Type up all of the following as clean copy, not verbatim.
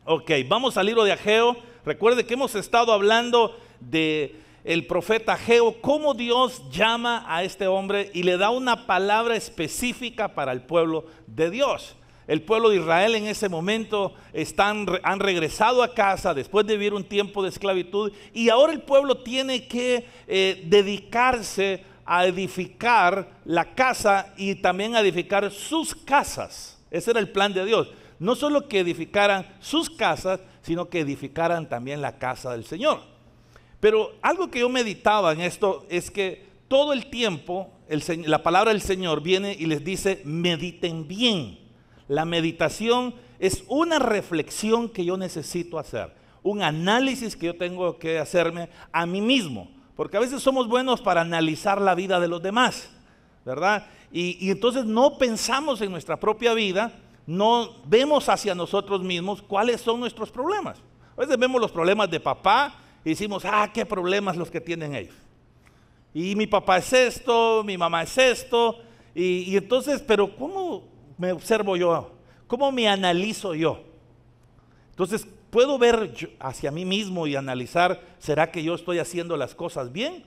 Ok, vamos al libro de Ageo. Recuerde que hemos estado hablando de el profeta Ageo, cómo Dios llama a este hombre y le da una palabra específica para el pueblo de Dios. El pueblo de Israel en ese momento han regresado a casa después de vivir un tiempo de esclavitud, y ahora el pueblo tiene que dedicarse a edificar la casa y también a edificar sus casas. Ese era el plan de Dios. No solo que edificaran sus casas, sino que edificaran también la casa del Señor. Pero algo que yo meditaba en esto es que todo el tiempo la palabra del Señor viene y les dice: mediten bien. La meditación es una reflexión que yo necesito hacer, un análisis que yo tengo que hacerme a mí mismo, porque a veces somos buenos para analizar la vida de los demás, ¿verdad? Y entonces no pensamos en nuestra propia vida, no vemos hacia nosotros mismos cuáles son nuestros problemas. A veces vemos los problemas de papá y decimos: qué problemas los que tienen ellos. Y mi papá es esto, mi mamá es esto, y entonces, pero ¿cómo me observo yo? ¿Cómo me analizo yo? Entonces, ¿puedo ver hacia mí mismo y analizar, ¿será que yo estoy haciendo las cosas bien?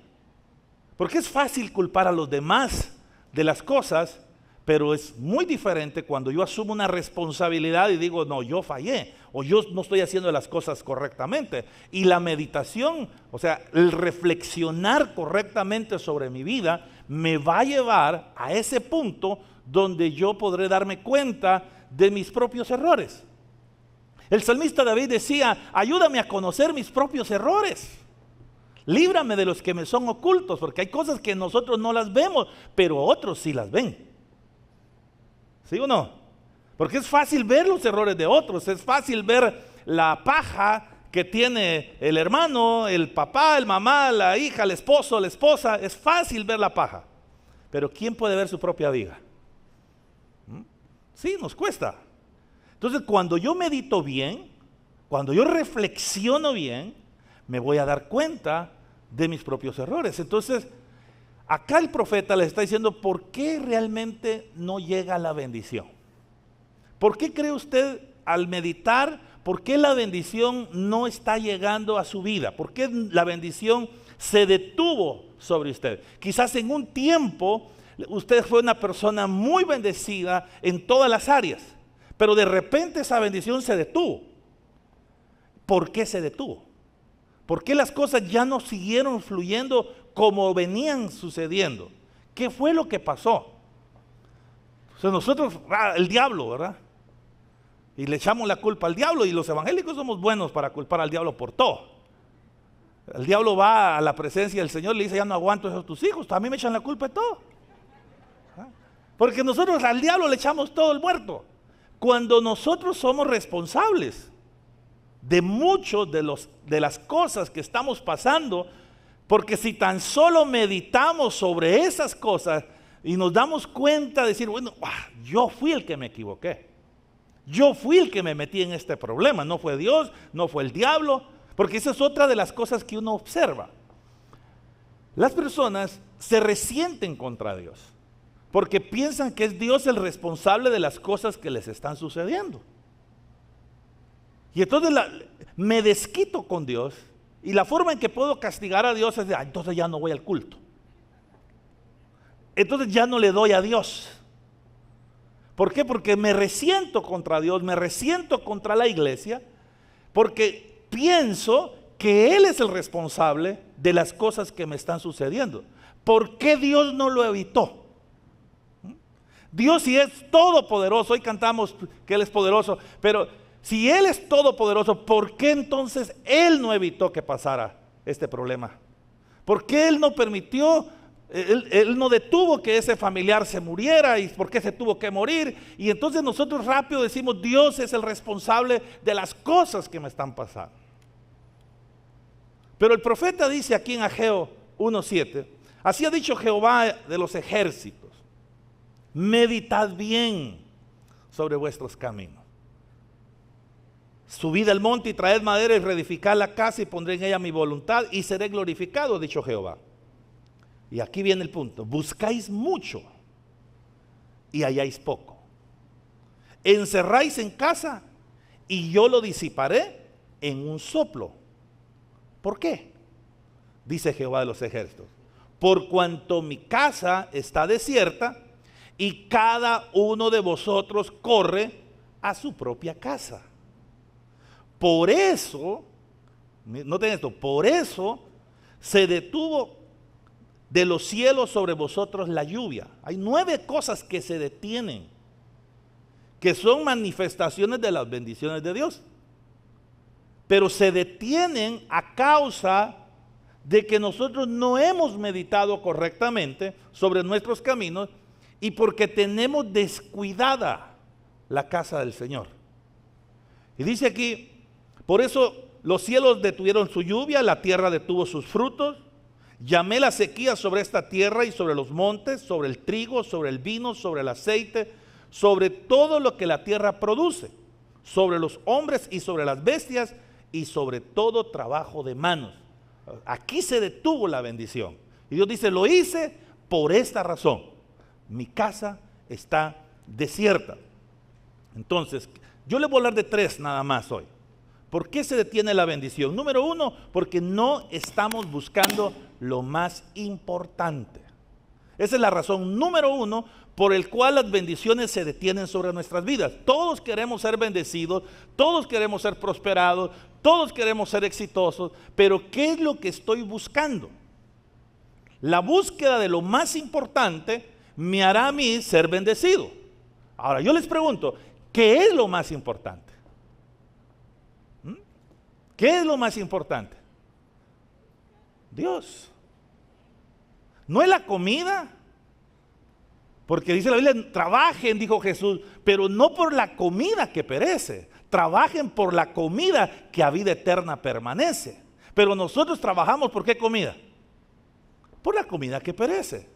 Porque es fácil culpar a los demás de las cosas, pero es muy diferente cuando yo asumo una responsabilidad y digo: no, yo fallé, o yo no estoy haciendo las cosas correctamente. Y la meditación, o sea, el reflexionar correctamente sobre mi vida, me va a llevar a ese punto donde yo podré darme cuenta de mis propios errores. El salmista David decía: ayúdame a conocer mis propios errores, líbrame de los que me son ocultos, porque hay cosas que nosotros no las vemos, pero otros sí las ven. ¿Sí o no? Porque es fácil ver los errores de otros, es fácil ver la paja que tiene el hermano, el papá, el mamá, la hija, el esposo, la esposa. Es fácil ver la paja, pero ¿quién puede ver su propia viga? Sí, nos cuesta. Entonces, cuando yo medito bien, cuando yo reflexiono bien, me voy a dar cuenta de mis propios errores. Entonces, acá el profeta les está diciendo: ¿por qué realmente no llega la bendición? ¿Por qué cree usted, al meditar, por qué la bendición no está llegando a su vida? ¿Por qué la bendición se detuvo sobre usted? Quizás en un tiempo usted fue una persona muy bendecida en todas las áreas, pero de repente esa bendición se detuvo. ¿Por qué se detuvo? ¿Por qué las cosas ya no siguieron fluyendo como venían sucediendo? ¿Qué fue lo que pasó? O sea, nosotros, el diablo, ¿verdad? Y le echamos la culpa al diablo, y los evangélicos somos buenos para culpar al diablo por todo. El diablo va a la presencia del Señor y le dice: ya no aguanto esos tus hijos, a mí me echan la culpa de todo. Porque nosotros al diablo le echamos todo el muerto, cuando nosotros somos responsables de muchos de las cosas que estamos pasando. Porque si tan solo meditamos sobre esas cosas y nos damos cuenta de decir: bueno, yo fui el que me equivoqué, yo fui el que me metí en este problema, no fue Dios, no fue el diablo. Porque esa es otra de las cosas que uno observa. Las personas se resienten contra Dios porque piensan que es Dios el responsable de las cosas que les están sucediendo. Y entonces me desquito con Dios, y la forma en que puedo castigar a Dios es entonces ya no voy al culto, entonces ya no le doy a Dios. ¿Por qué? Porque me resiento contra Dios, me resiento contra la iglesia, porque pienso que Él es el responsable de las cosas que me están sucediendo. ¿Por qué Dios no lo evitó? Dios, si es todopoderoso, hoy cantamos que Él es poderoso, pero si Él es todopoderoso, ¿por qué entonces Él no evitó que pasara este problema? ¿Por qué Él no permitió, Él no detuvo que ese familiar se muriera? ¿Y por qué se tuvo que morir? Y entonces nosotros rápido decimos: Dios es el responsable de las cosas que me están pasando. Pero el profeta dice aquí en Ageo 1:7: así ha dicho Jehová de los ejércitos, meditad bien sobre vuestros caminos. Subid al monte y traed madera y reedificad la casa, y pondré en ella mi voluntad y seré glorificado, ha dicho Jehová. Y aquí viene el punto: buscáis mucho y halláis poco. Encerráis en casa y yo lo disiparé en un soplo. ¿Por qué? Dice Jehová de los ejércitos. Por cuanto mi casa está desierta y cada uno de vosotros corre a su propia casa. Por eso, noten esto, por eso se detuvo de los cielos sobre vosotros la lluvia. Hay 9 cosas que se detienen, que son manifestaciones de las bendiciones de Dios. Pero se detienen a causa de que nosotros no hemos meditado correctamente sobre nuestros caminos y porque tenemos descuidada la casa del Señor. Y dice aquí, por eso los cielos detuvieron su lluvia, la tierra detuvo sus frutos. Llamé la sequía sobre esta tierra y sobre los montes, sobre el trigo, sobre el vino, sobre el aceite, sobre todo lo que la tierra produce, sobre los hombres y sobre las bestias y sobre todo trabajo de manos. Aquí se detuvo la bendición. Y Dios dice, lo hice por esta razón. Mi casa está desierta. Entonces, yo les voy a hablar de 3 nada más hoy. ¿Por qué se detiene la bendición? Número 1, porque no estamos buscando lo más importante. Esa es la razón número 1 por el cual las bendiciones se detienen sobre nuestras vidas. Todos queremos ser bendecidos, todos queremos ser prosperados, todos queremos ser exitosos, pero ¿qué es lo que estoy buscando? La búsqueda de lo más importante me hará a mí ser bendecido. Ahora, yo les pregunto, ¿qué es lo más importante? ¿Qué es lo más importante? Dios. ¿No es la comida? Porque dice la Biblia, trabajen, dijo Jesús, pero no por la comida que perece. Trabajen por la comida que a vida eterna permanece. Pero nosotros trabajamos ¿por qué comida? Por la comida que perece.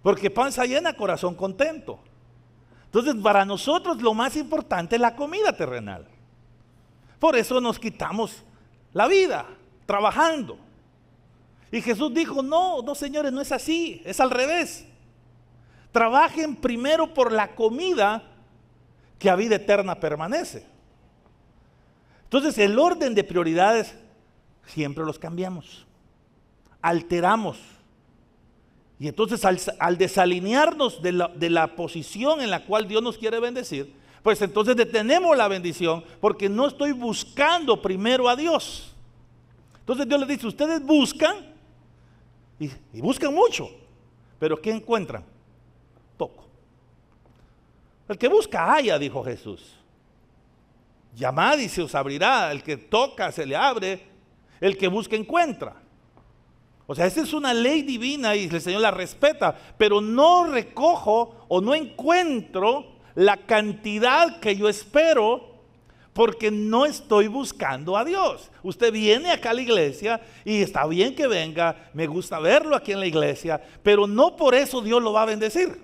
Porque panza llena, corazón contento. Entonces, para nosotros lo más importante es la comida terrenal. Por eso nos quitamos la vida trabajando. Y Jesús dijo, no señores, no es así, es al revés. Trabajen primero por la comida que a vida eterna permanece. Entonces el orden de prioridades siempre los cambiamos, alteramos. Y entonces al desalinearnos de la posición en la cual Dios nos quiere bendecir, pues entonces detenemos la bendición porque no estoy buscando primero a Dios. Entonces Dios les dice, ustedes buscan y buscan mucho, pero ¿qué encuentran? Poco. El que busca halla, dijo Jesús. Llamad y se os abrirá, el que toca se le abre, el que busca encuentra. O sea, esa es una ley divina y el Señor la respeta, pero no recojo o no encuentro la cantidad que yo espero porque no estoy buscando a Dios. Usted viene acá a la iglesia y está bien que venga, me gusta verlo aquí en la iglesia, pero no por eso Dios lo va a bendecir.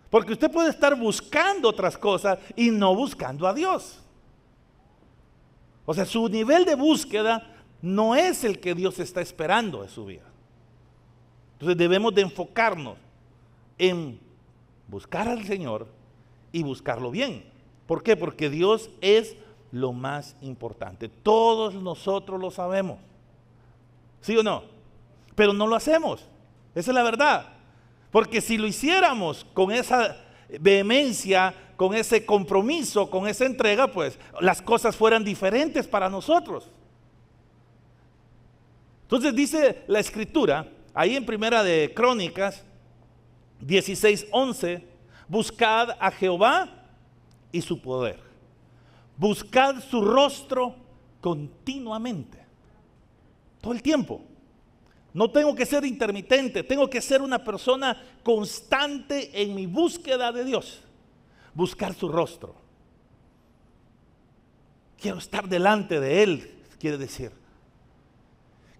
Porque usted puede estar buscando otras cosas y no buscando a Dios. O sea, su nivel de búsqueda no es el que Dios está esperando de su vida. Entonces debemos de enfocarnos en buscar al Señor y buscarlo bien. ¿Por qué? Porque Dios es lo más importante. Todos nosotros lo sabemos. ¿Sí o no? Pero no lo hacemos. Esa es la verdad. Porque si lo hiciéramos con esa vehemencia, con ese compromiso, con esa entrega, pues las cosas fueran diferentes para nosotros. Entonces dice la Escritura, ahí en Primera de Crónicas 16:11, buscad a Jehová y su poder. Buscad su rostro continuamente. Todo el tiempo. No tengo que ser intermitente, tengo que ser una persona constante en mi búsqueda de Dios. Buscar su rostro. Quiero estar delante de Él, quiere decir.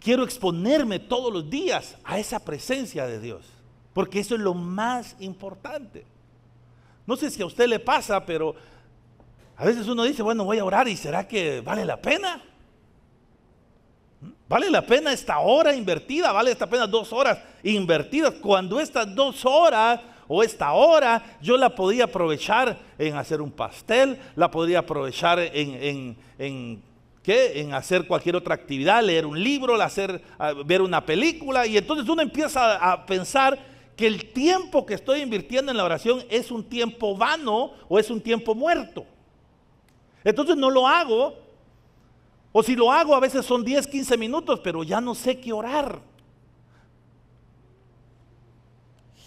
Quiero exponerme todos los días a esa presencia de Dios, porque eso es lo más importante. No sé si a usted le pasa, pero a veces uno dice, bueno, voy a orar y ¿será que vale la pena? ¿Vale la pena esta hora invertida? ¿Vale esta pena 2 horas invertidas? Cuando estas 2 horas o esta hora yo la podía aprovechar en hacer un pastel, la podría aprovechar en hacer cualquier otra actividad, leer un libro, ver una película. Y entonces uno empieza a pensar que el tiempo que estoy invirtiendo en la oración es un tiempo vano o es un tiempo muerto. Entonces no lo hago, o si lo hago a veces son 10, 15 minutos, pero ya no sé qué orar.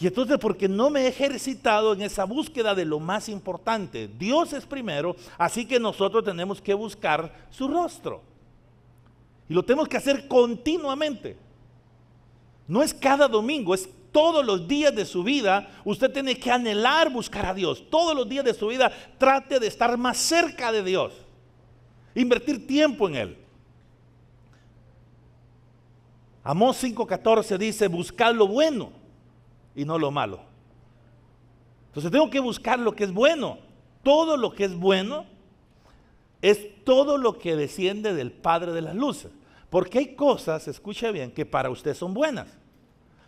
Y entonces porque no me he ejercitado en esa búsqueda de lo más importante. Dios es primero, así que nosotros tenemos que buscar su rostro. Y lo tenemos que hacer continuamente. No es cada domingo, es todos los días de su vida. Usted tiene que anhelar buscar a Dios. Todos los días de su vida trate de estar más cerca de Dios. Invertir tiempo en Él. Amós 5:14 dice, buscad lo bueno y no lo malo. Entonces tengo que buscar lo que es bueno. Todo lo que es bueno es todo lo que desciende del Padre de las luces. Porque hay cosas, escuche bien, que para usted son buenas,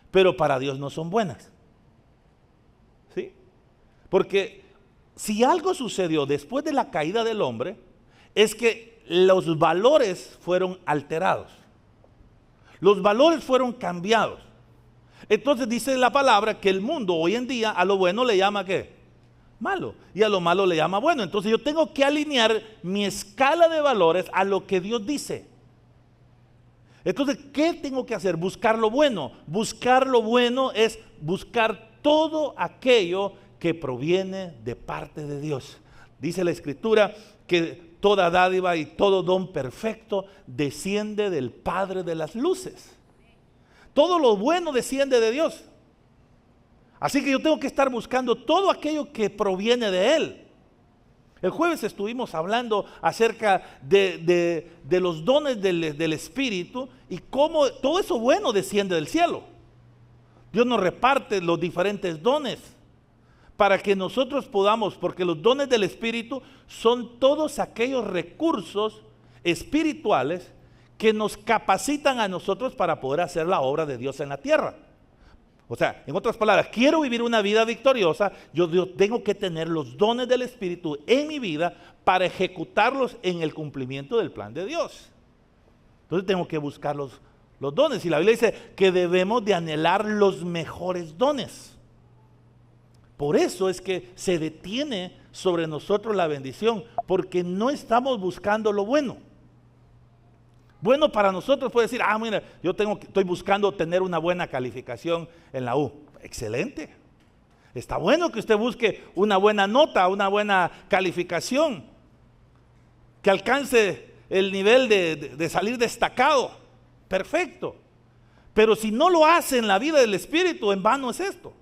pero para Dios no son buenas. ¿Sí? Porque si algo sucedió después de la caída del hombre, es que los valores fueron alterados. Los valores fueron cambiados. Entonces dice la palabra que el mundo hoy en día a lo bueno le llama ¿qué? Malo. Y a lo malo le llama bueno. Entonces yo tengo que alinear mi escala de valores a lo que Dios dice. Entonces, ¿qué tengo que hacer? Buscar lo bueno. Buscar lo bueno es buscar todo aquello que proviene de parte de Dios. Dice la Escritura que toda dádiva y todo don perfecto desciende del Padre de las luces. Todo lo bueno desciende de Dios. Así que yo tengo que estar buscando todo aquello que proviene de Él. El jueves estuvimos hablando acerca de los dones del Espíritu y cómo todo eso bueno desciende del cielo. Dios nos reparte los diferentes dones para que nosotros podamos, porque los dones del Espíritu son todos aquellos recursos espirituales que nos capacitan a nosotros para poder hacer la obra de Dios en la tierra. O sea, en otras palabras, quiero vivir una vida victoriosa, yo tengo que tener los dones del Espíritu en mi vida para ejecutarlos en el cumplimiento del plan de Dios. Entonces tengo que buscar los dones. Y la Biblia dice que debemos de anhelar los mejores dones. Por eso es que se detiene sobre nosotros la bendición, porque no estamos buscando lo bueno. Bueno para nosotros puede decir, mira, estoy buscando tener una buena calificación en la U. Excelente. Está bueno que usted busque una buena nota, una buena calificación, que alcance el nivel de salir destacado. Perfecto. Pero si no lo hace en la vida del Espíritu, en vano es esto.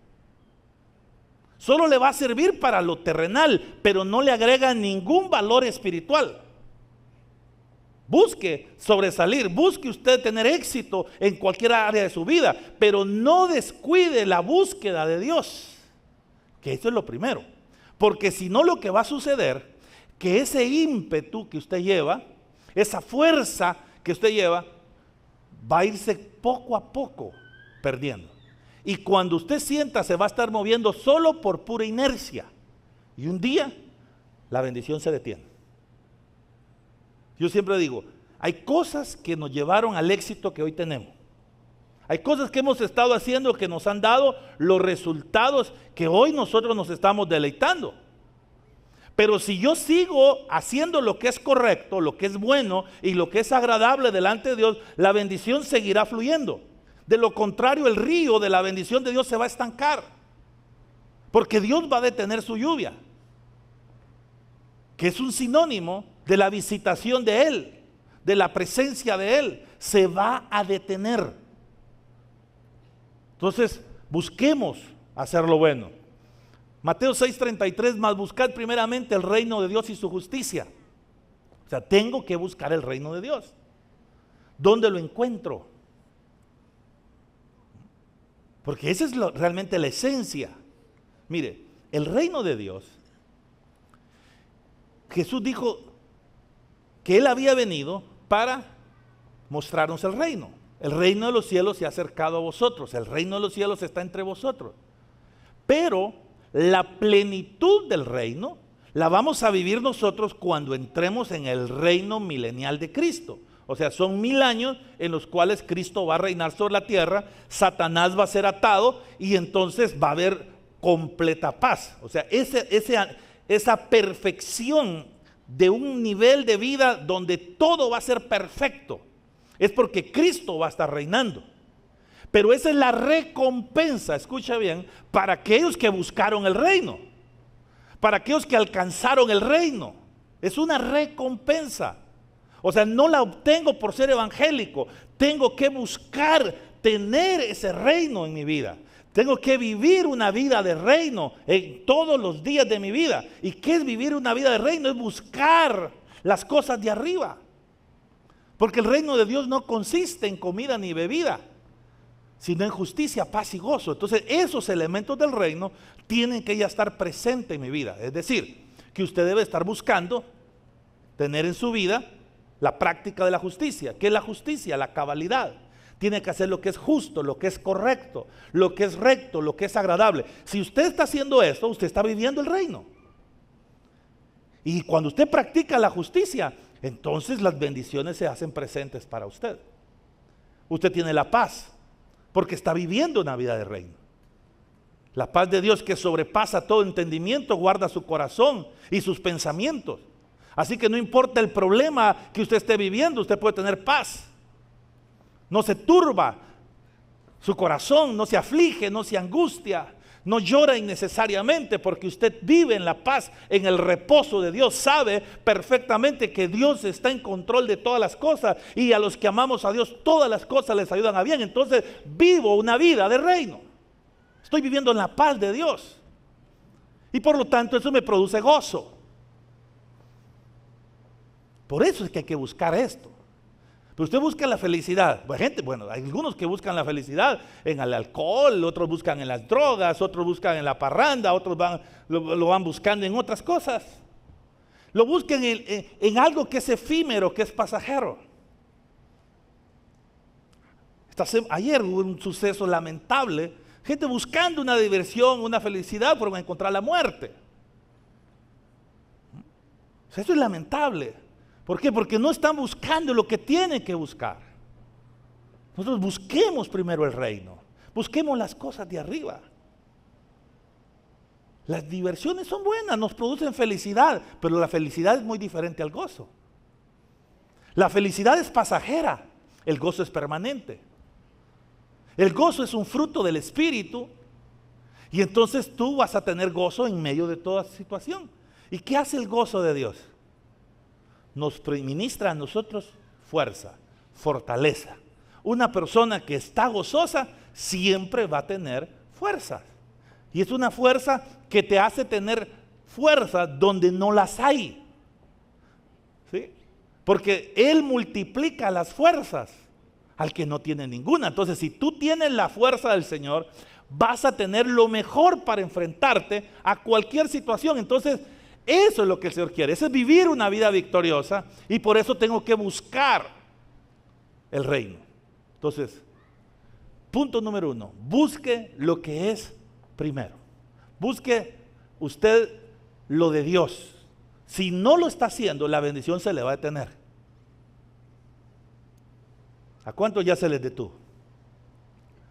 Solo le va a servir para lo terrenal, pero no le agrega ningún valor espiritual. Busque sobresalir, busque usted tener éxito en cualquier área de su vida, pero no descuide la búsqueda de Dios, que eso es lo primero. Porque si no, lo que va a suceder, que ese ímpetu que usted lleva, esa fuerza que usted lleva, va a irse poco a poco perdiendo. Y cuando usted sienta, se va a estar moviendo solo por pura inercia. Y un día, la bendición se detiene. Yo siempre digo, hay cosas que nos llevaron al éxito que hoy tenemos. Hay cosas que hemos estado haciendo que nos han dado los resultados que hoy nosotros nos estamos deleitando. Pero si yo sigo haciendo lo que es correcto, lo que es bueno y lo que es agradable delante de Dios, la bendición seguirá fluyendo. De lo contrario, el río de la bendición de Dios se va a estancar. Porque Dios va a detener su lluvia, que es un sinónimo de la visitación de Él, de la presencia de Él. Se va a detener. Entonces, busquemos hacer lo bueno. Mateo 6:33, mas buscad primeramente el reino de Dios y su justicia. O sea, tengo que buscar el reino de Dios. ¿Dónde lo encuentro? Porque esa es realmente la esencia. Mire, el reino de Dios, Jesús dijo que Él había venido para mostrarnos el reino. El reino de los cielos se ha acercado a vosotros. El reino de los cielos está entre vosotros. Pero la plenitud del reino la vamos a vivir nosotros cuando entremos en el reino milenial de Cristo. O sea, son 1000 años en los cuales Cristo va a reinar sobre la tierra, Satanás va a ser atado y entonces va a haber completa paz. O sea, esa perfección de un nivel de vida donde todo va a ser perfecto, es porque Cristo va a estar reinando. Pero esa es la recompensa, escucha bien, para aquellos que buscaron el reino, para aquellos que alcanzaron el reino. Es una recompensa. O sea, no la obtengo por ser evangélico. Tengo que buscar tener ese reino en mi vida. Tengo que vivir una vida de reino en todos los días de mi vida. ¿Y qué es vivir una vida de reino? Es buscar las cosas de arriba. Porque el reino de Dios no consiste en comida ni bebida, sino en justicia, paz y gozo. Entonces esos elementos del reino tienen que ya estar presentes en mi vida. Es decir, que usted debe estar buscando tener en su vida la práctica de la justicia. ¿Qué es la justicia? La cabalidad. Tiene que hacer lo que es justo, lo que es correcto, lo que es recto, lo que es agradable. Si usted está haciendo esto, usted está viviendo el reino. Y cuando usted practica la justicia, entonces las bendiciones se hacen presentes para usted. Usted tiene la paz, porque está viviendo una vida de reino. La paz de Dios que sobrepasa todo entendimiento, guarda su corazón y sus pensamientos. Así que no importa el problema que usted esté viviendo, usted puede tener paz. No se turba su corazón, no se aflige, no se angustia, no llora innecesariamente, porque usted vive en la paz, en el reposo de Dios. Sabe perfectamente que Dios está en control de todas las cosas, y a los que amamos a Dios todas las cosas les ayudan a bien. Entonces vivo una vida de reino. Estoy viviendo en la paz de Dios, y por lo tanto eso me produce gozo. Por eso es que hay que buscar esto. Pero usted busca la felicidad. Bueno, hay algunos que buscan la felicidad en el alcohol, otros buscan en las drogas, otros buscan en la parranda, otros lo van buscando en otras cosas. Lo buscan en algo que es efímero, que es pasajero. Ayer hubo un suceso lamentable, gente buscando una diversión, una felicidad, pero va a encontrar la muerte. O sea, eso es lamentable. ¿Por qué? Porque no están buscando lo que tienen que buscar. Nosotros busquemos primero el reino. Busquemos las cosas de arriba. Las diversiones son buenas, nos producen felicidad, pero la felicidad es muy diferente al gozo. La felicidad es pasajera, el gozo es permanente. El gozo es un fruto del Espíritu, y entonces tú vas a tener gozo en medio de toda situación. ¿Y qué hace el gozo de Dios? Nos ministra a nosotros fuerza, fortaleza. Una persona que está gozosa siempre va a tener fuerzas. Y es una fuerza que te hace tener fuerzas donde no las hay. ¿Sí? Porque Él multiplica las fuerzas al que no tiene ninguna. Entonces, si tú tienes la fuerza del Señor, vas a tener lo mejor para enfrentarte a cualquier situación. Entonces, eso es lo que el Señor quiere. Eso es vivir una vida victoriosa, y por eso tengo que buscar el reino. Entonces, punto número 1, busque lo que es primero. Busque usted lo de Dios. Si no lo está haciendo, la bendición se le va a detener. ¿A cuántos ya se les detuvo?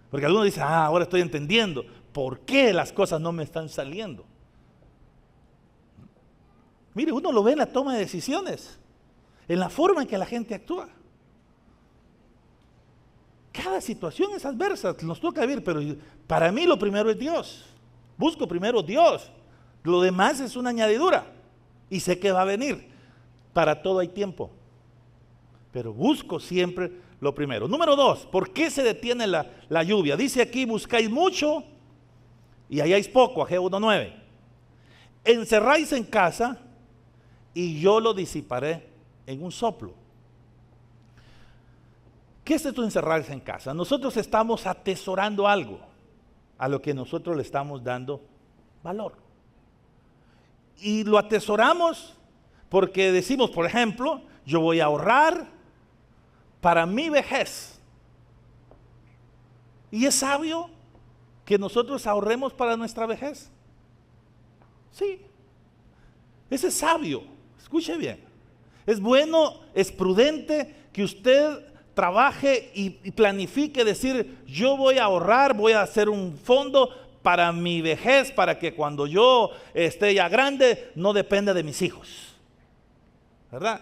Porque algunos dicen, ahora estoy entendiendo por qué las cosas no me están saliendo. Mire, uno lo ve en la toma de decisiones, en la forma en que la gente actúa. Cada situación es adversa, nos toca vivir, pero para mí lo primero es Dios. Busco primero Dios, lo demás es una añadidura, y sé que va a venir. Para todo hay tiempo, pero busco siempre lo primero. Número 2, ¿por qué se detiene la lluvia? Dice aquí, buscáis mucho y halláis poco, Ageo 1:9. Encerráis en casa y yo lo disiparé en un soplo. ¿Qué es esto de encerrarse en casa? Nosotros estamos atesorando algo a lo que nosotros le estamos dando valor. Y lo atesoramos porque decimos, por ejemplo, yo voy a ahorrar para mi vejez. Y es sabio que nosotros ahorremos para nuestra vejez? Sí. Ese es sabio. Escuche bien. Es bueno, es prudente que usted trabaje y planifique, decir, yo voy a ahorrar, voy a hacer un fondo para mi vejez, para que cuando yo esté ya grande, no dependa de mis hijos. ¿Verdad?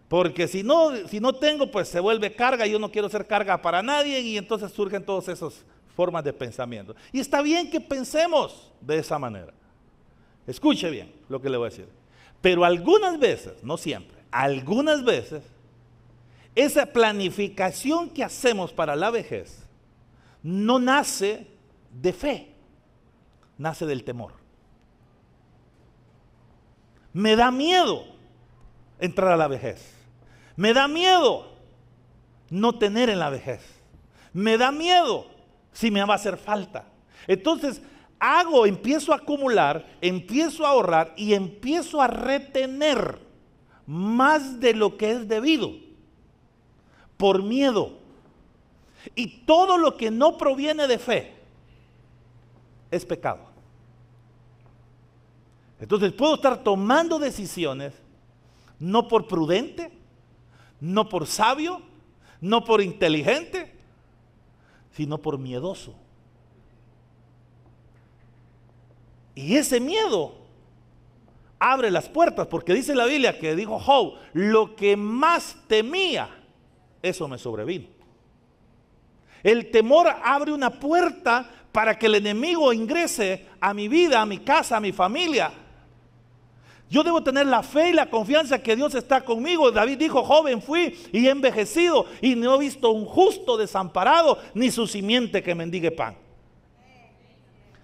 Porque si no tengo, pues se vuelve carga, y yo no quiero ser carga para nadie, y entonces surgen todas esas formas de pensamiento. Y está bien que pensemos de esa manera. Escuche bien lo que le voy a decir. Pero algunas veces, no siempre, algunas veces, esa planificación que hacemos para la vejez no nace de fe, nace del temor. Me da miedo entrar a la vejez. Me da miedo no tener en la vejez. Me da miedo si me va a hacer falta. Entonces empiezo a acumular, empiezo a ahorrar y empiezo a retener más de lo que es debido por miedo. Y todo lo que no proviene de fe es pecado. Entonces puedo estar tomando decisiones no por prudente, no por sabio, no por inteligente, sino por miedoso. Y ese miedo abre las puertas, porque dice la Biblia que dijo Job, lo que más temía, eso me sobrevino. El temor abre una puerta para que el enemigo ingrese a mi vida, a mi casa, a mi familia. Yo debo tener la fe y la confianza que Dios está conmigo. David dijo, joven fui y he envejecido y no he visto un justo desamparado, ni su simiente que mendigue pan.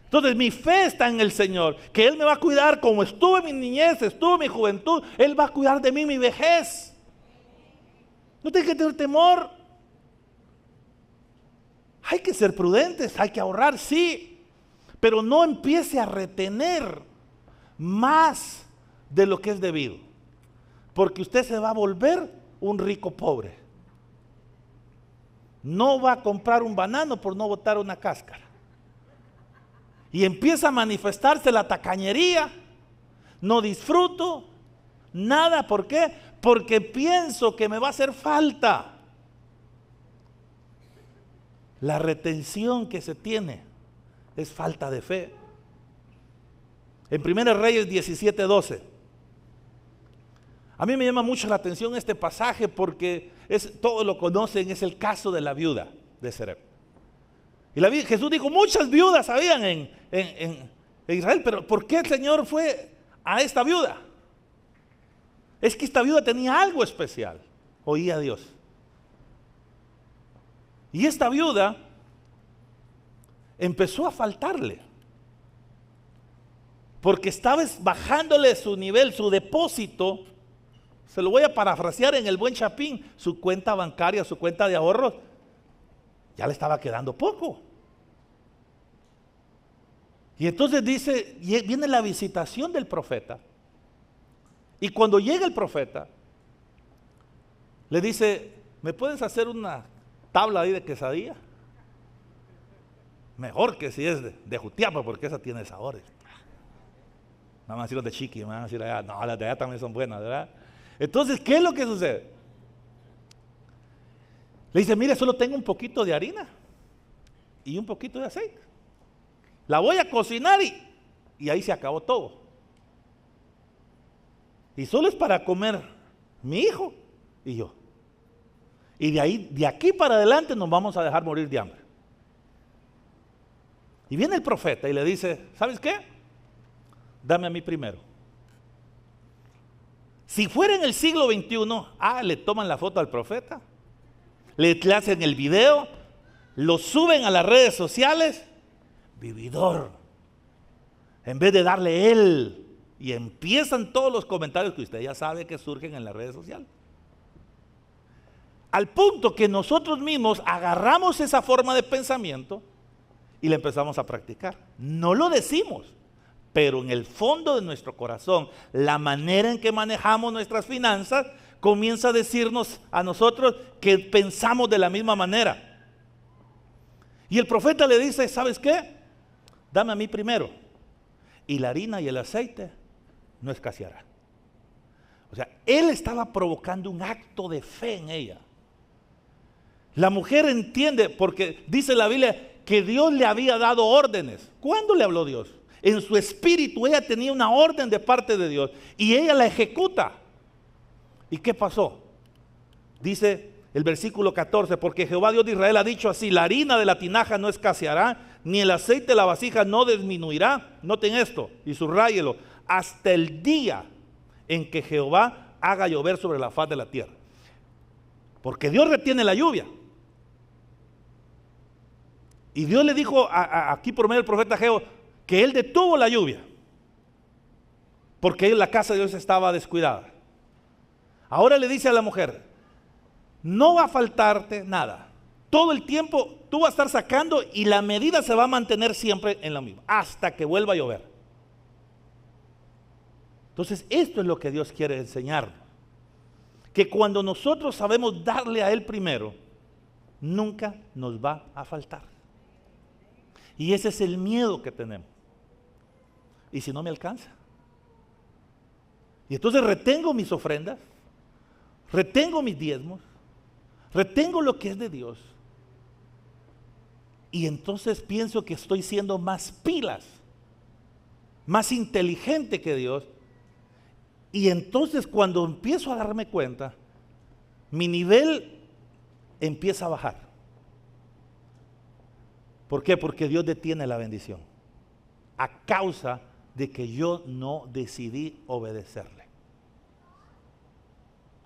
Entonces mi fe está en el Señor, que Él me va a cuidar como estuve en mi niñez, estuve en mi juventud. Él va a cuidar de mí en mi vejez. No tienes que tener temor. Hay que ser prudentes, hay que ahorrar, sí, pero no empiece a retener más de lo que es debido, porque usted se va a volver un rico pobre. No va a comprar un banano por no botar una cáscara. Y empieza a manifestarse la tacañería. No disfruto nada. ¿Por qué? Porque pienso que me va a hacer falta. La retención que se tiene es falta de fe. En 1 Reyes 17:12. A mí me llama mucho la atención este pasaje porque todos lo conocen, es el caso de la viuda de Serepta. Y Jesús dijo, muchas viudas habían en Israel, pero ¿por qué el Señor fue a esta viuda? Es que esta viuda tenía algo especial, oía a Dios. Y esta viuda empezó a faltarle, porque estaba bajándole su nivel, su depósito. Se lo voy a parafrasear en el buen chapín, su cuenta bancaria, su cuenta de ahorros, ya le estaba quedando poco. Y entonces viene la visitación del profeta. Y cuando llega el profeta, le dice, ¿me puedes hacer una tabla ahí de quesadilla? Mejor que si es de Jutiapa, porque esa tiene sabores. No van a decir los de Chiqui, van a decir allá, no, las de allá también son buenas, ¿verdad? Entonces, ¿qué es lo que sucede? Le dice, mire, solo tengo un poquito de harina y un poquito de aceite. La voy a cocinar y ahí se acabó todo. Y solo es para comer mi hijo y yo. Y de aquí para adelante nos vamos a dejar morir de hambre. Y viene el profeta y le dice, ¿sabes qué? Dame a mí primero. Si fuera en el siglo XXI, le toman la foto al profeta, le hacen el video, lo suben a las redes sociales, vividor, en vez de darle él, y empiezan todos los comentarios que usted ya sabe que surgen en las redes sociales. Al punto que nosotros mismos agarramos esa forma de pensamiento y la empezamos a practicar. No lo decimos, pero en el fondo de nuestro corazón, la manera en que manejamos nuestras finanzas comienza a decirnos a nosotros que pensamos de la misma manera. Y el profeta le dice, ¿sabes qué? Dame a mí primero. Y la harina y el aceite no escaseará. O sea, él estaba provocando un acto de fe en ella. La mujer entiende, porque dice la Biblia que Dios le había dado órdenes. ¿Cuándo le habló Dios? En su espíritu ella tenía una orden de parte de Dios y ella la ejecuta. ¿Y qué pasó? Dice el versículo 14, porque Jehová Dios de Israel ha dicho así, la harina de la tinaja no escaseará, ni el aceite de la vasija no disminuirá. Noten esto y subráyelo, hasta el día en que Jehová haga llover sobre la faz de la tierra. Porque Dios retiene la lluvia. Y Dios le dijo aquí por medio del profeta Ageo que él detuvo la lluvia. Porque la casa de Dios estaba descuidada. Ahora le dice a la mujer, no va a faltarte nada. Todo el tiempo tú vas a estar sacando y la medida se va a mantener siempre en la misma, hasta que vuelva a llover. Entonces esto es lo que Dios quiere enseñarnos. Que cuando nosotros sabemos darle a Él primero, nunca nos va a faltar. Y ese es el miedo que tenemos. ¿Y si no me alcanza? Y entonces retengo mis ofrendas, retengo mis diezmos, retengo lo que es de Dios. Y entonces pienso que estoy siendo más pilas, más inteligente que Dios. Y entonces cuando empiezo a darme cuenta, mi nivel empieza a bajar. ¿Por qué? Porque Dios detiene la bendición a causa de que yo no decidí obedecerle.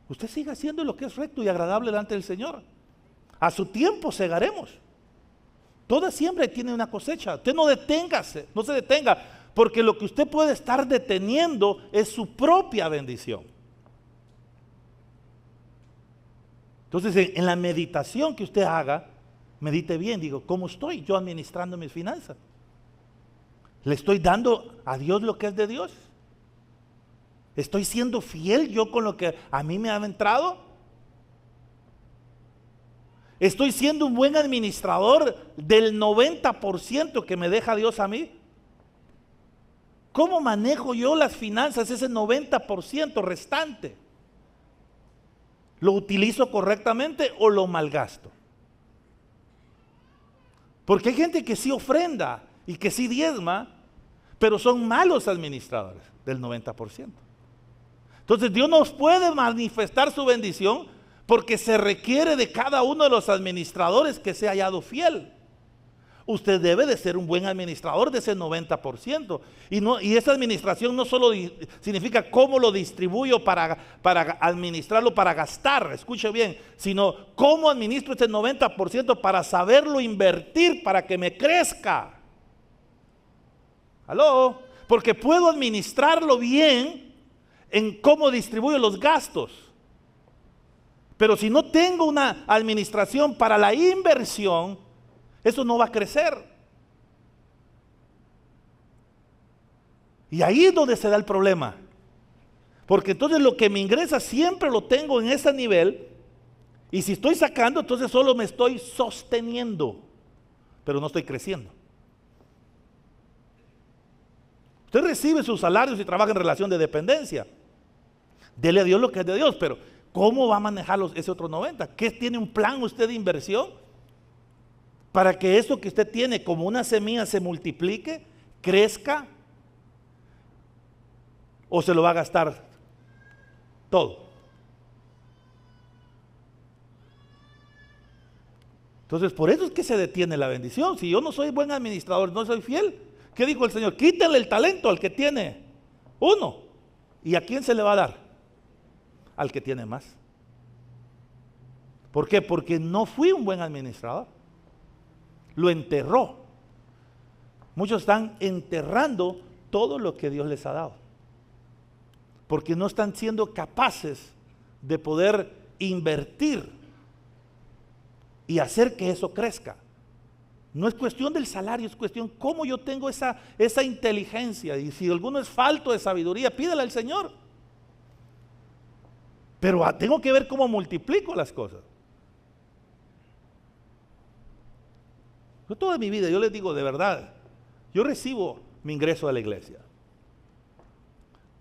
Usted siga haciendo lo que es recto y agradable delante del Señor. A su tiempo segaremos. Toda siembra tiene una cosecha. Usted no deténgase, no se detenga, porque lo que usted puede estar deteniendo es su propia bendición. Entonces, en la meditación que usted haga, medite bien, digo, ¿cómo estoy yo administrando mis finanzas? ¿Le estoy dando a Dios lo que es de Dios? ¿Estoy siendo fiel yo con lo que a mí me ha entrado? ¿Estoy siendo un buen administrador del 90% que me deja Dios a mí? ¿Cómo manejo yo las finanzas, ese 90% restante? ¿Lo utilizo correctamente o lo malgasto? Porque hay gente que sí ofrenda y que sí diezma, pero son malos administradores del 90%. Entonces Dios nos puede manifestar su bendición porque se requiere de cada uno de los administradores que sea hallado fiel. Usted debe de ser un buen administrador de ese 90%. Y esa administración no solo significa cómo lo distribuyo para administrarlo, para gastar, escuche bien, sino cómo administro ese 90% para saberlo invertir, para que me crezca. ¿Aló? Porque puedo administrarlo bien en cómo distribuyo los gastos. Pero si no tengo una administración para la inversión, eso no va a crecer. Y ahí es donde se da el problema. Porque entonces lo que me ingresa siempre lo tengo en ese nivel. Y si estoy sacando, entonces solo me estoy sosteniendo, pero no estoy creciendo. Usted recibe sus salarios y trabaja en relación de dependencia. Dele a Dios lo que es de Dios, pero ¿cómo va a manejar ese otro 90%? ¿Qué tiene un plan usted de inversión? Para que eso que usted tiene como una semilla se multiplique, crezca, o se lo va a gastar todo. Entonces, por eso es que se detiene la bendición. Si yo no soy buen administrador, no soy fiel, ¿qué dijo el Señor? Quítale el talento al que tiene uno. ¿Y a quién se le va a dar? Al que tiene más. ¿Por qué? Porque no fui un buen administrador. Lo enterró. Muchos están enterrando todo lo que Dios les ha dado, porque no están siendo capaces de poder invertir y hacer que eso crezca. No es cuestión del salario, es cuestión cómo yo tengo esa inteligencia. Y si alguno es falto de sabiduría, pídele al Señor. Pero tengo que ver cómo multiplico las cosas. Yo toda mi vida, yo les digo de verdad, yo recibo mi ingreso de la iglesia.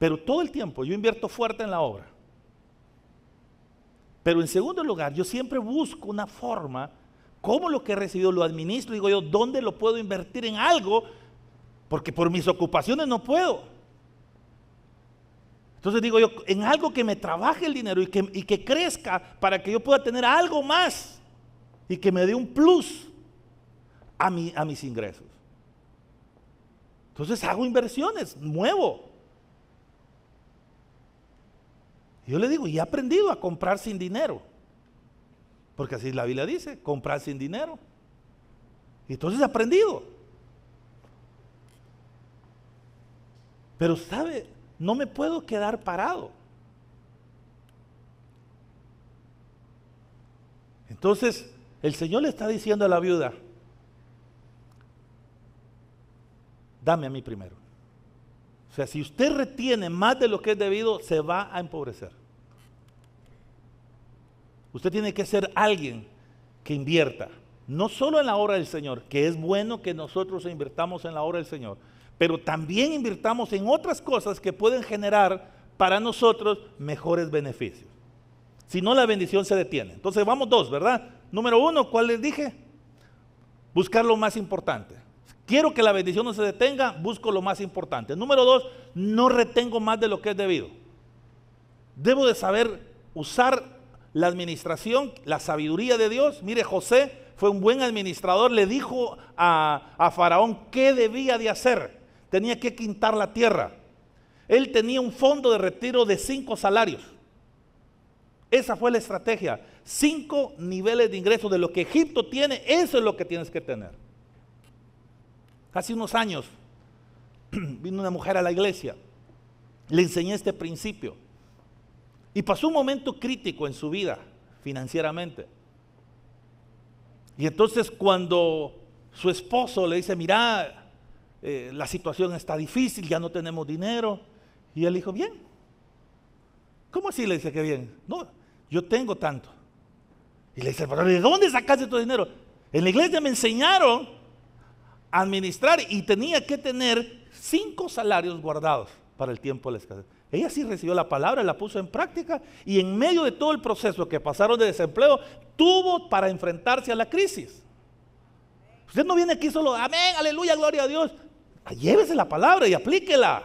Pero todo el tiempo yo invierto fuerte en la obra. Pero en segundo lugar, yo siempre busco una forma, cómo lo que he recibido lo administro, digo yo, ¿dónde lo puedo invertir en algo? Porque por mis ocupaciones no puedo. Entonces digo yo, en algo que me trabaje el dinero y que crezca para que yo pueda tener algo más y que me dé un plus a mis ingresos. Entonces hago inversiones, muevo. Yo le digo, y he aprendido a comprar sin dinero. Porque así la Biblia dice, comprar sin dinero. Y entonces he aprendido. Pero ¿sabe? No me puedo quedar parado. Entonces, el Señor le está diciendo a la viuda, dame a mí primero. O sea, si usted retiene más de lo que es debido, se va a empobrecer. Usted tiene que ser alguien que invierta, no solo en la obra del Señor, que es bueno que nosotros invirtamos en la obra del Señor, pero también invirtamos en otras cosas que pueden generar para nosotros mejores beneficios. Si no, la bendición se detiene. Entonces vamos dos, ¿verdad? Número uno, ¿cuál les dije? Buscar lo más importante. Quiero que la bendición no se detenga, busco lo más importante. Número dos, no retengo más de lo que es debido. Debo de saber usar la administración, la sabiduría de Dios. Mire, José fue un buen administrador, le dijo a Faraón qué debía de hacer. Tenía que quintar la tierra. Él tenía un fondo de retiro de 5 salarios. Esa fue la estrategia. 5 niveles de ingresos de lo que Egipto tiene, eso es lo que tienes que tener. Hace unos años vino una mujer a la iglesia, le enseñé este principio y pasó un momento crítico en su vida financieramente. Y entonces cuando su esposo le dice, mira, la situación está difícil, ya no tenemos dinero, y él dijo, bien. ¿Cómo así? Le dice que bien. No, yo tengo tanto. Y le dice, pero ¿de dónde sacaste tu dinero? En la iglesia me enseñaron a administrar y tenía que tener 5 salarios guardados para el tiempo de la escasez. Ella sí recibió la palabra, la puso en práctica y en medio de todo el proceso que pasaron de desempleo, tuvo para enfrentarse a la crisis. Usted no viene aquí solo, amén, aleluya, gloria a Dios. Llévese la palabra y aplíquela.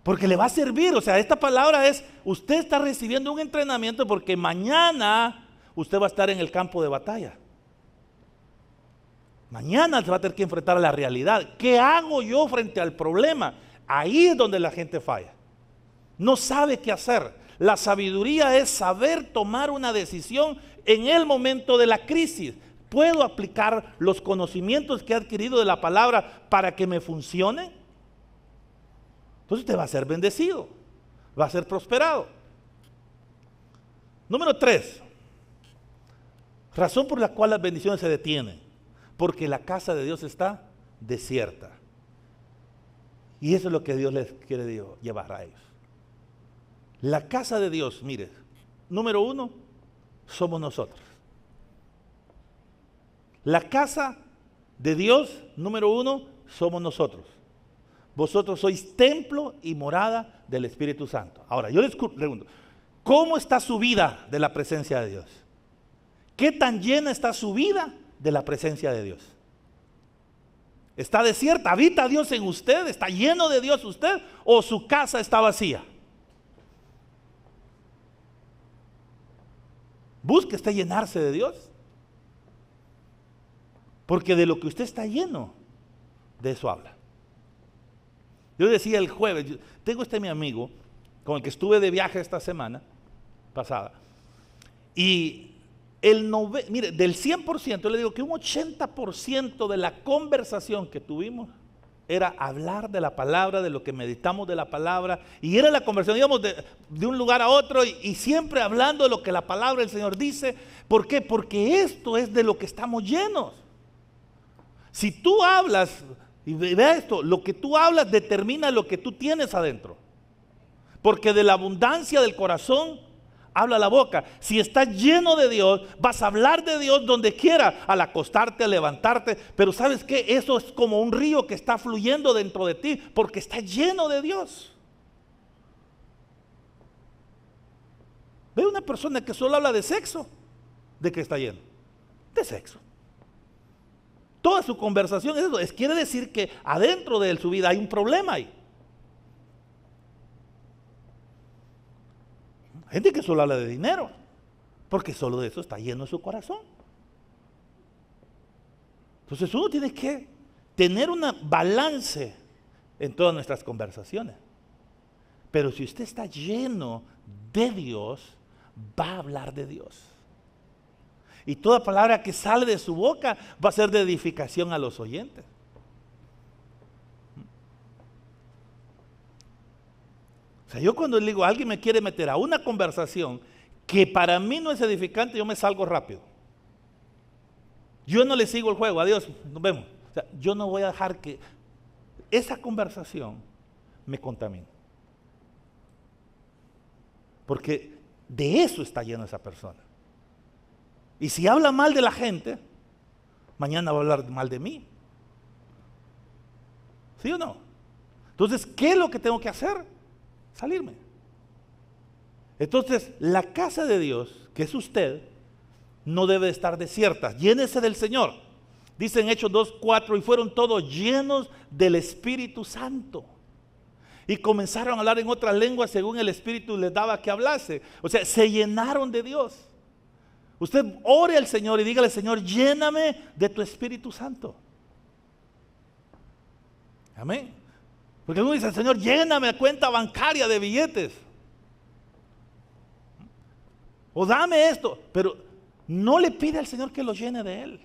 Porque le va a servir, o sea, esta palabra es, usted está recibiendo un entrenamiento porque mañana usted va a estar en el campo de batalla. Mañana se va a tener que enfrentar a la realidad. ¿Qué hago yo frente al problema? Ahí es donde la gente falla. No sabe qué hacer. La sabiduría es saber tomar una decisión en el momento de la crisis. ¿Puedo aplicar los conocimientos que he adquirido de la palabra para que me funcione? Entonces usted va a ser bendecido, va a ser prosperado. Número 3, razón por la cual las bendiciones se detienen, porque la casa de Dios está desierta. Y eso es lo que Dios les quiere llevar a ellos. La casa de Dios, mire, número 1, somos nosotros. La casa de Dios, número 1, somos nosotros. Vosotros sois templo y morada del Espíritu Santo. Ahora, yo les pregunto, ¿cómo está su vida de la presencia de Dios? ¿Qué tan llena está su vida de la presencia de Dios? ¿Está desierta? ¿Habita Dios en usted? ¿Está lleno de Dios usted? ¿O su casa está vacía? Busque usted llenarse de Dios. Porque de lo que usted está lleno, de eso habla. Yo decía el jueves, tengo mi amigo con el que estuve de viaje esta semana pasada. Y mire, del 100%, yo le digo que un 80% de la conversación que tuvimos era hablar de la palabra, de lo que meditamos de la palabra. Y era la conversación, íbamos de un lugar a otro y siempre hablando de lo que la palabra del Señor dice. ¿Por qué? Porque esto es de lo que estamos llenos. Si tú hablas, y vea esto, lo que tú hablas determina lo que tú tienes adentro. Porque de la abundancia del corazón habla la boca. Si estás lleno de Dios, vas a hablar de Dios donde quiera, al acostarte, al levantarte. Pero ¿sabes qué? Eso es como un río que está fluyendo dentro de ti, porque está lleno de Dios. Ve una persona que solo habla de sexo, ¿de qué está lleno? De sexo. Toda su conversación es eso. Quiere decir que adentro de su vida hay un problema ahí. Gente que solo habla de dinero, porque solo de eso está lleno su corazón. Entonces uno tiene que tener un balance en todas nuestras conversaciones. Pero si usted está lleno de Dios, va a hablar de Dios. Y toda palabra que sale de su boca va a ser de edificación a los oyentes. O sea, yo cuando le digo, alguien me quiere meter a una conversación que para mí no es edificante, yo me salgo rápido. Yo no le sigo el juego, adiós, nos vemos. O sea, yo no voy a dejar que esa conversación me contamine. Porque de eso está lleno esa persona. Y si habla mal de la gente, mañana va a hablar mal de mí. ¿Sí o no? Entonces, ¿qué es lo que tengo que hacer? Salirme. Entonces, la casa de Dios, que es usted, no debe estar desierta. Llénese del Señor. Dice en Hechos 2:4, y fueron todos llenos del Espíritu Santo. Y comenzaron a hablar en otras lenguas según el Espíritu les daba que hablase. O sea, se llenaron de Dios. Usted ore al Señor y dígale, Señor, lléname de tu Espíritu Santo. Amén. Porque uno dice, Señor, lléname la cuenta bancaria de billetes. O dame esto. Pero no le pide al Señor que lo llene de Él.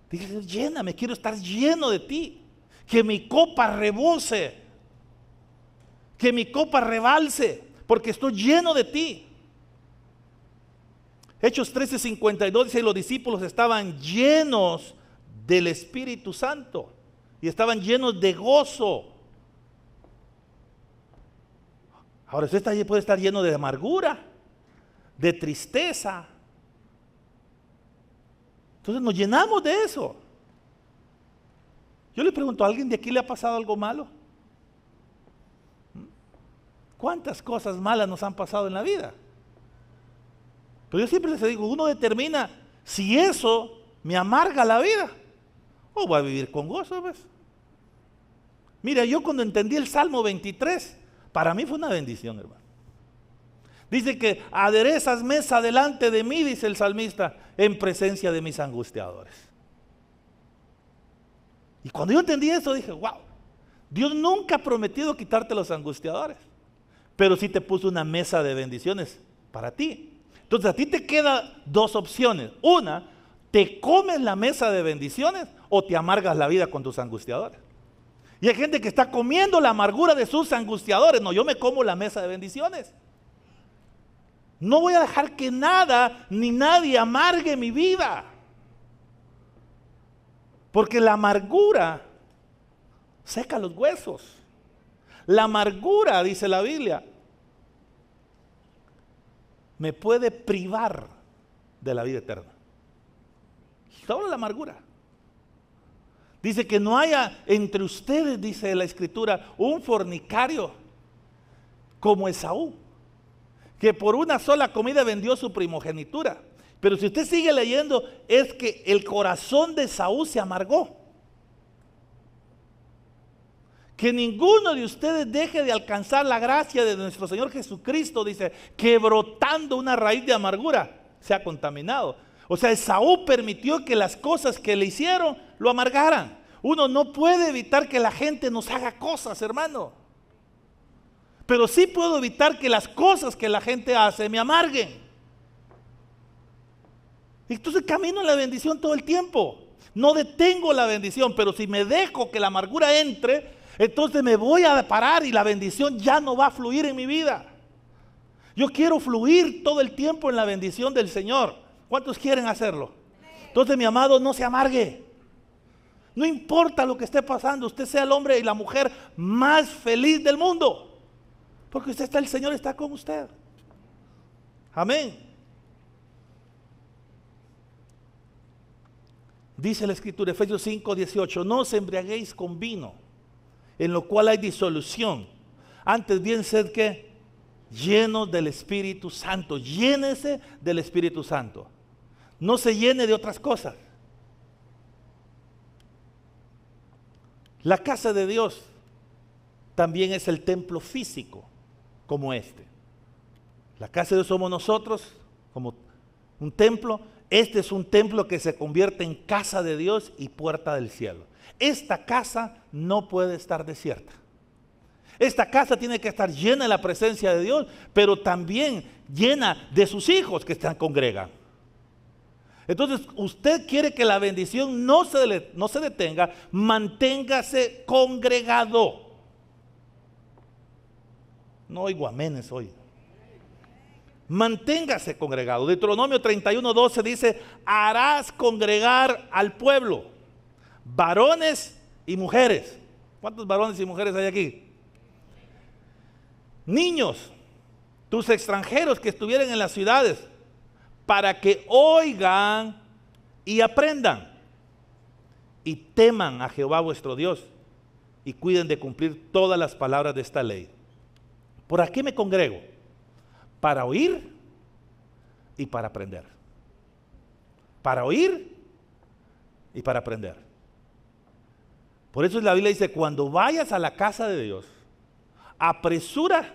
Dice, Señor, lléname, quiero estar lleno de ti. Que mi copa rebose. Que mi copa rebalse. Porque estoy lleno de ti. Hechos 13:52 dice, los discípulos estaban llenos del Espíritu Santo. Y estaban llenos de gozo. Ahora usted puede estar lleno de amargura, de tristeza. Entonces nos llenamos de eso. Yo le pregunto, ¿a alguien de aquí le ha pasado algo malo? ¿Cuántas cosas malas nos han pasado en la vida? Pero yo siempre les digo, uno determina si eso me amarga la vida o voy a vivir con gozo, ¿ves? Mira, yo cuando entendí el Salmo 23, para mí fue una bendición, hermano. Dice que aderezas mesa delante de mí, dice el salmista, en presencia de mis angustiadores. Y cuando yo entendí eso, dije, wow, Dios nunca ha prometido quitarte los angustiadores, pero sí te puso una mesa de bendiciones para ti. Entonces a ti te quedan dos opciones. Una, te comes la mesa de bendiciones o te amargas la vida con tus angustiadores. Y hay gente que está comiendo la amargura de sus angustiadores. No, yo me como la mesa de bendiciones. No voy a dejar que nada ni nadie amargue mi vida. Porque la amargura seca los huesos. La amargura, dice la Biblia, me puede privar de la vida eterna. Solo la amargura. Dice que no haya entre ustedes, dice la Escritura, un fornicario como Esaú, que por una sola comida vendió su primogenitura. Pero si usted sigue leyendo, es que el corazón de Esaú se amargó. Que ninguno de ustedes deje de alcanzar la gracia de nuestro Señor Jesucristo, dice, que brotando una raíz de amargura se ha contaminado. O sea, Esaú permitió que las cosas que le hicieron lo amargaran. Uno no puede evitar que la gente nos haga cosas, hermano. Pero sí puedo evitar que las cosas que la gente hace me amarguen. Entonces camino en la bendición todo el tiempo. No detengo la bendición, pero si me dejo que la amargura entre, entonces me voy a parar y la bendición ya no va a fluir en mi vida. Yo quiero fluir todo el tiempo en la bendición del Señor. ¿Cuántos quieren hacerlo? Entonces, mi amado, no se amargue. No importa lo que esté pasando, usted sea el hombre y la mujer más feliz del mundo. Porque usted está, el Señor está con usted. Amén. Dice la Escritura, Efesios 5:18, no os embriaguéis con vino, en lo cual hay disolución. Antes bien sed que llenos del Espíritu Santo. Llénese del Espíritu Santo. No se llene de otras cosas. La casa de Dios también es el templo físico, como este. La casa de Dios somos nosotros, como un templo. Este es un templo que se convierte en casa de Dios y puerta del cielo. Esta casa no puede estar desierta. Esta casa tiene que estar llena de la presencia de Dios, pero también llena de sus hijos que están congregan. Entonces, usted quiere que la bendición no se detenga, manténgase congregado. No oigo amenes hoy. Manténgase congregado. Deuteronomio 31:12 dice, harás congregar al pueblo, varones y mujeres. ¿Cuántos varones y mujeres hay aquí? Niños, tus extranjeros que estuvieran en las ciudades, para que oigan y aprendan y teman a Jehová vuestro Dios y cuiden de cumplir todas las palabras de esta ley. ¿Por qué me congrego? Para oír y para aprender. Para oír y para aprender. Por eso la Biblia dice, cuando vayas a la casa de Dios, apresura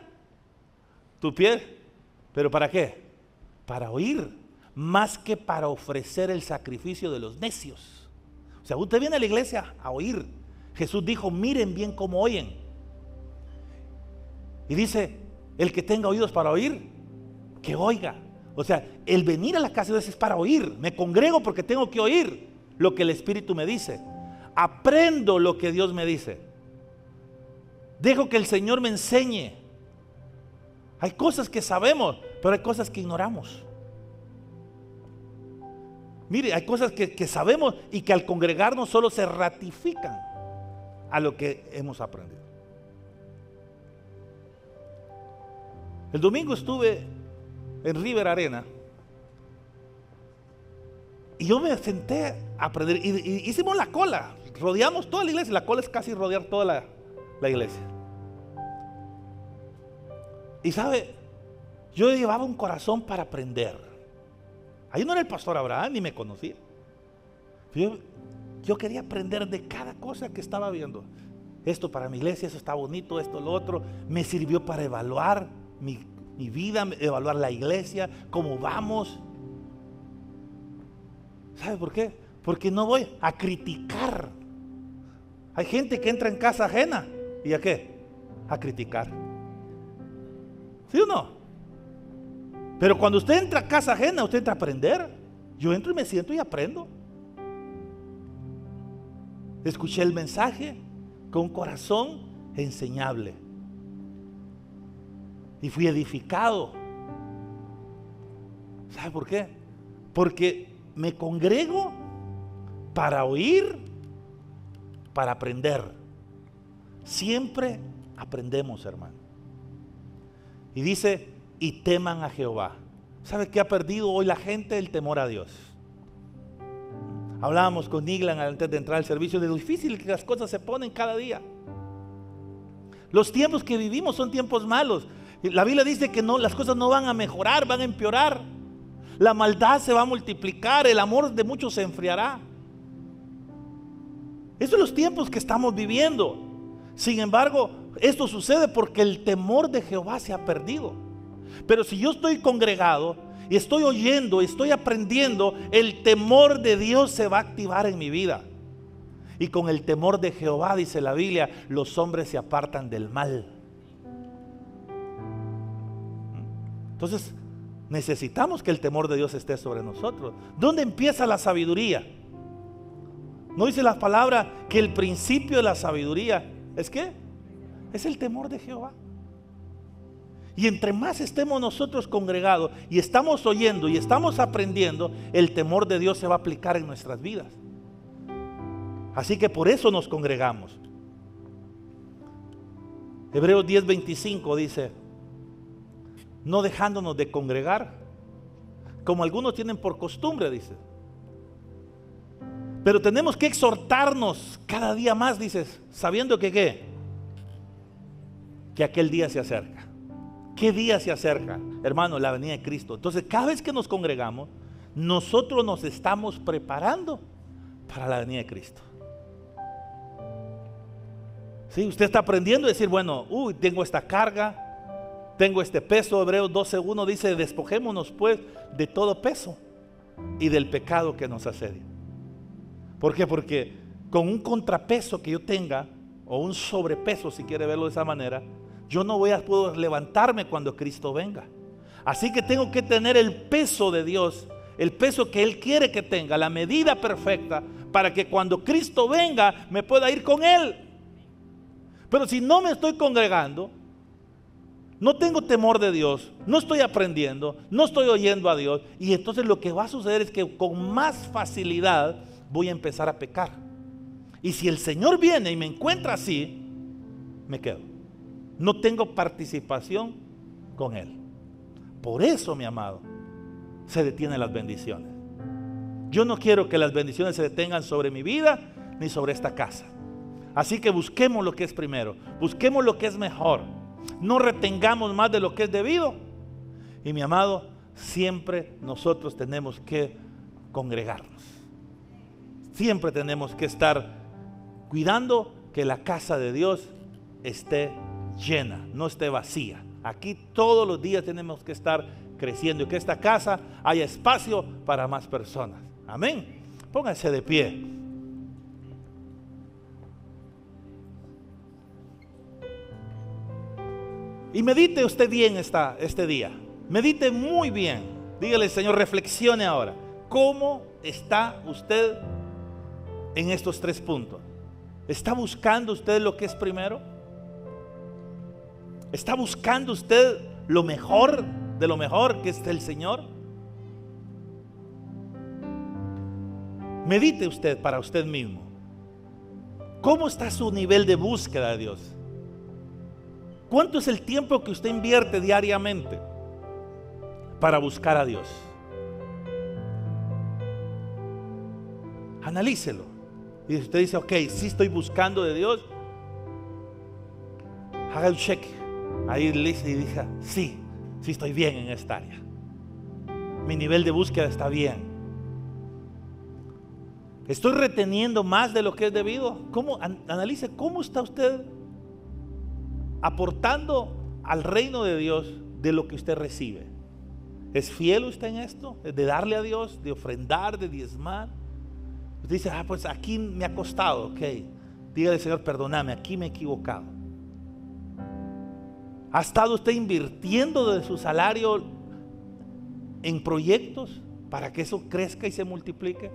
tu pie. ¿Pero para qué? Para oír, más que para ofrecer el sacrificio de los necios. O sea, usted viene a la iglesia a oír. Jesús dijo, miren bien cómo oyen. Y dice, el que tenga oídos para oír, que oiga. O sea, el venir a la casa de Dios es para oír. Me congrego porque tengo que oír lo que el Espíritu me dice. Aprendo lo que Dios me dice. Dejo que el Señor me enseñe. Hay cosas que sabemos, pero hay cosas que ignoramos. Mire, hay cosas que sabemos y que al congregarnos solo se ratifican a lo que hemos aprendido. El domingo estuve en River Arena y yo me senté a aprender y hicimos la cola, rodeamos toda la iglesia. La cola es casi rodear toda la iglesia. Y sabe, yo llevaba un corazón para aprender. Ahí no era el pastor Abraham, ni me conocía. Yo quería aprender de cada cosa que estaba viendo. Esto para mi iglesia, eso está bonito, esto, lo otro. Me sirvió para evaluar mi vida, evaluar la iglesia, cómo vamos. ¿Sabe por qué? Porque no voy a criticar. Hay gente que entra en casa ajena. ¿Y a qué? A criticar. ¿Sí o no? Pero cuando usted entra a casa ajena, usted entra a aprender. Yo entro y me siento y aprendo. Escuché el mensaje con un corazón enseñable. Y fui edificado. ¿Sabe por qué? Porque me congrego para oír, para aprender. Siempre aprendemos, hermano. Y dice, y teman a Jehová. ¿Sabe qué ha perdido hoy la gente? El temor a Dios. Hablábamos con Niglan antes de entrar al servicio de lo difícil que las cosas se ponen cada día. Los tiempos que vivimos son tiempos malos. La Biblia dice que no, las cosas no van a mejorar, van a empeorar. La maldad se va a multiplicar, el amor de muchos se enfriará. Esos son los tiempos que estamos viviendo. Sin embargo, esto sucede porque el temor de Jehová se ha perdido. Pero si yo estoy congregado y estoy oyendo, estoy aprendiendo, el temor de Dios se va a activar en mi vida. Y con el temor de Jehová, dice la Biblia, los hombres se apartan del mal. Entonces, necesitamos que el temor de Dios esté sobre nosotros. ¿Dónde empieza la sabiduría? ¿No dice la palabra que el principio de la sabiduría es qué? Es el temor de Jehová. Y entre más estemos nosotros congregados y estamos oyendo y estamos aprendiendo, el temor de Dios se va a aplicar en nuestras vidas. Así que por eso nos congregamos. Hebreos 10:25 dice, no dejándonos de congregar, como algunos tienen por costumbre, dice. Pero tenemos que exhortarnos cada día más, dices, sabiendo que ¿qué? Que aquel día se acerca. ¿Qué día se acerca? Hermano, la venida de Cristo. Entonces, cada vez que nos congregamos, nosotros nos estamos preparando para la venida de Cristo. Sí, usted está aprendiendo a decir, bueno, tengo esta carga, tengo este peso. Hebreos 12:1 dice, despojémonos pues de todo peso y del pecado que nos asedia. ¿Por qué? Porque con un contrapeso que yo tenga, o un sobrepeso, si quiere verlo de esa manera, yo no voy a poder levantarme cuando Cristo venga. Así que tengo que tener el peso de Dios, el peso que Él quiere que tenga, la medida perfecta, para que cuando Cristo venga me pueda ir con Él. Pero si no me estoy congregando, no tengo temor de Dios, no estoy aprendiendo, no estoy oyendo a Dios, y entonces lo que va a suceder es que con más facilidad voy a empezar a pecar. Y si el Señor viene y me encuentra así, me quedo. No tengo participación con Él. Por eso, mi amado, se detienen las bendiciones. Yo no quiero que las bendiciones se detengan sobre mi vida ni sobre esta casa. Así que busquemos lo que es primero, busquemos lo que es mejor. No retengamos más de lo que es debido. Y mi amado, siempre nosotros tenemos que congregarnos. Siempre tenemos que estar cuidando que la casa de Dios esté llena, no esté vacía. Aquí todos los días tenemos que estar creciendo y que esta casa haya espacio para más personas. Amén. Pónganse de pie. Y medite usted bien este día. Medite muy bien. Dígale, Señor, reflexione ahora. ¿Cómo está usted en estos 3 puntos? ¿Está buscando usted lo que es primero? ¿Está buscando usted lo mejor de lo mejor que es el Señor? Medite usted para usted mismo. ¿Cómo está su nivel de búsqueda de Dios? ¿Cuánto es el tiempo que usted invierte diariamente para buscar a Dios? Analícelo. Y usted dice, ok, sí estoy buscando de Dios, haga un check. Ahí le dice y diga, sí estoy bien en esta área. Mi nivel de búsqueda está bien. ¿Estoy reteniendo más de lo que es debido? Analice cómo está usted aportando al reino de Dios de lo que usted recibe. ¿Es fiel usted en esto? ¿De darle a Dios? ¿De ofrendar? ¿De diezmar? Usted dice, pues aquí me ha costado. Ok, dígale, Señor, perdóname, aquí me he equivocado. ¿Ha estado usted invirtiendo de su salario en proyectos para que eso crezca y se multiplique?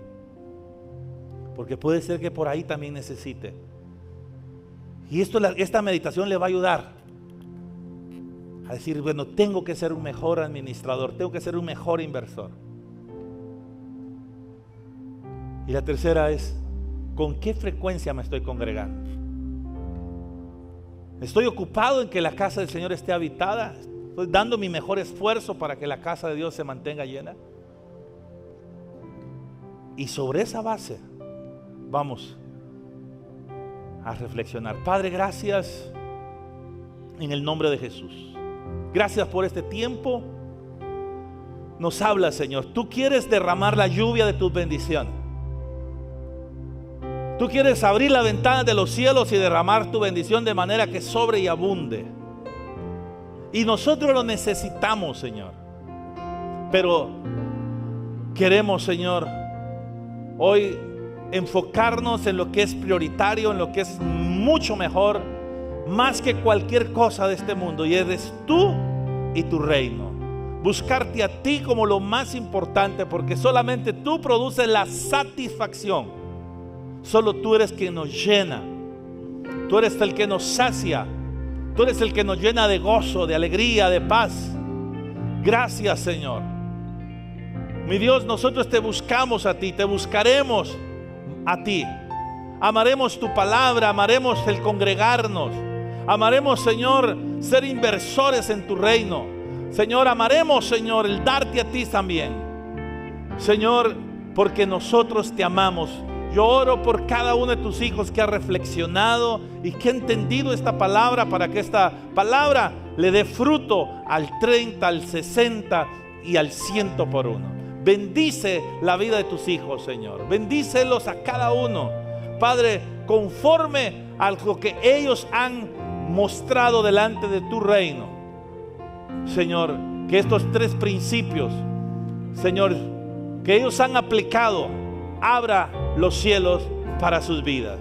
Porque puede ser que por ahí también necesite. Y esta meditación le va a ayudar a decir, bueno, tengo que ser un mejor administrador, tengo que ser un mejor inversor. Y la tercera es, ¿con qué frecuencia me estoy congregando? ¿Estoy ocupado en que la casa del Señor esté habitada? ¿Estoy dando mi mejor esfuerzo para que la casa de Dios se mantenga llena? Y sobre esa base vamos a reflexionar. Padre, gracias en el nombre de Jesús. Gracias por este tiempo. Nos habla, Señor. Tú quieres derramar la lluvia de tus bendiciones. Tú quieres abrir la ventana de los cielos y derramar tu bendición de manera que sobre y abunde. Y nosotros lo necesitamos, Señor. Pero queremos, Señor, hoy enfocarnos en lo que es prioritario, en lo que es mucho mejor, más que cualquier cosa de este mundo. Y eres tú y tu reino. Buscarte a ti como lo más importante, porque solamente tú produces la satisfacción. Solo tú eres quien nos llena. Tú eres el que nos sacia. Tú eres el que nos llena de gozo, de alegría, de paz. Gracias, Señor. Mi Dios, nosotros te buscamos a ti, te buscaremos a ti. Amaremos tu palabra, amaremos el congregarnos. Amaremos, Señor, ser inversores en tu reino. Señor, amaremos, Señor, el darte a ti también. Señor, porque nosotros te amamos. Yo oro por cada uno de tus hijos que ha reflexionado y que ha entendido esta palabra, para que esta palabra le dé fruto al 30, al 60 y al 100 por uno. Bendice la vida de tus hijos, Señor. Bendícelos a cada uno, Padre, conforme a lo que ellos han mostrado delante de tu reino. Señor, que estos 3 principios, Señor, que ellos han aplicado, abra los cielos para sus vidas.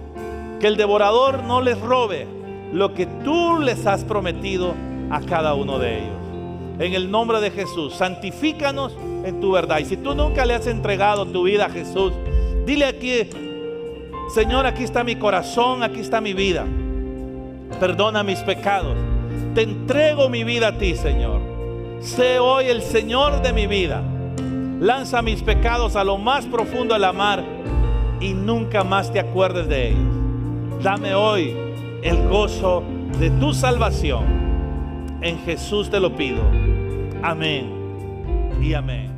Que el devorador no les robe lo que tú les has prometido a cada uno de ellos. En el nombre de Jesús, santifícanos en tu verdad. Y si tú nunca le has entregado tu vida a Jesús, dile aquí: Señor, aquí está mi corazón, aquí está mi vida. Perdona mis pecados. Te entrego mi vida a ti, Señor. Sé hoy el Señor de mi vida. Lanza mis pecados a lo más profundo de la mar y nunca más te acuerdes de ellos. Dame hoy el gozo de tu salvación. En Jesús te lo pido. Amén y amén.